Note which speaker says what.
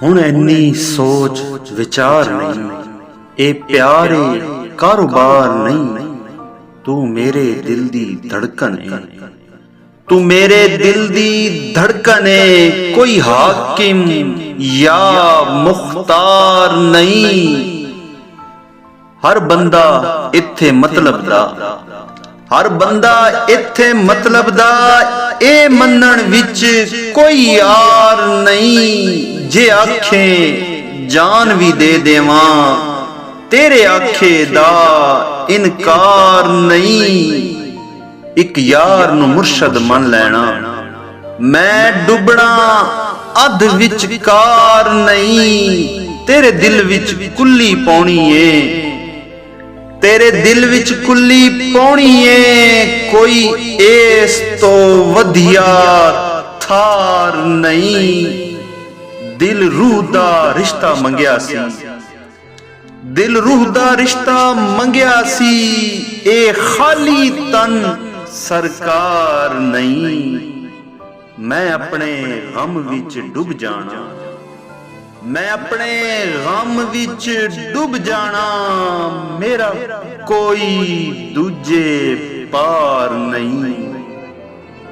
Speaker 1: ਹੁਣ ਇੰਨੀ ਸੋਚ ਵਿਚਾਰ ਨਹੀਂ, ਇਹ ਪਿਆਰ ਏ ਕਾਰੋਬਾਰ ਨਹੀਂ। ਤੂੰ ਮੇਰੇ ਦਿਲ ਦੀ ਧੜਕਨ ਏ, ਤੂੰ ਮੇਰੇ ਦਿਲ ਦੀ ਧੜਕਨ ਏ, ਕੋਈ ਹਾਕਿਮ ਜਾਂ ਮੁਖਤਾਰ ਨਹੀਂ। ਹਰ ਬੰਦਾ ਇੱਥੇ ਮਤਲਬ ਦਾ, ਹਰ ਬੰਦਾ ਇੱਥੇ ਮਤਲਬ ਦਾ, ਇਹ ਮੰਨਣ ਵਿੱਚ ਕੋਈ ਯਾਰ ਨਹੀਂ। ਜੇ ਆਖੇ ਜਾਨ ਵੀ ਦੇ ਦੇਵਾਂ, ਤੇਰੇ ਆਖੇ ਦਾ ਇਨਕਾਰ ਨਹੀਂ। ਇੱਕ ਯਾਰ ਨੂੰ ਮੁਰਸ਼ਦ ਮੰਨ ਲੈਣਾ, ਮੈਂ ਡੁੱਬਣਾ ਅੱਧ ਵਿਚਕਾਰ ਨਹੀਂ। ਤੇਰੇ ਦਿਲ ਵਿੱਚ ਕੁੱਲੀ ਪਾਉਣੀ ਏ, ਤੇਰੇ ਦਿਲ ਵਿੱਚ ਕੁੱਲੀ ਪਾਉਣੀ ਏ, ਕੋਈ ਇਸ ਤੋਂ ਵਧੀਆ ਥਾਰ ਨਹੀਂ। ਦਿਲ ਰੂਹ ਦਾ ਰਿਸ਼ਤਾ ਮੰਗਿਆ ਸੀ, ਦਿਲ ਰੂਹ ਦਾ ਰਿਸ਼ਤਾ ਮੰਗਿਆ ਸੀ, ਇਹ ਖਾਲੀ ਤਨ ਸਰਕਾਰ ਨਹੀਂ। ਮੈਂ ਆਪਣੇ ਗਮ ਵਿੱਚ ਡੁੱਬ ਜਾਣਾ, ਮੈਂ ਆਪਣੇ ਗਮ ਵਿੱਚ ਡੁੱਬ ਜਾਣਾ, ਮੇਰਾ ਕੋਈ ਦੂਜੇ ਪਾਰ ਨਹੀਂ।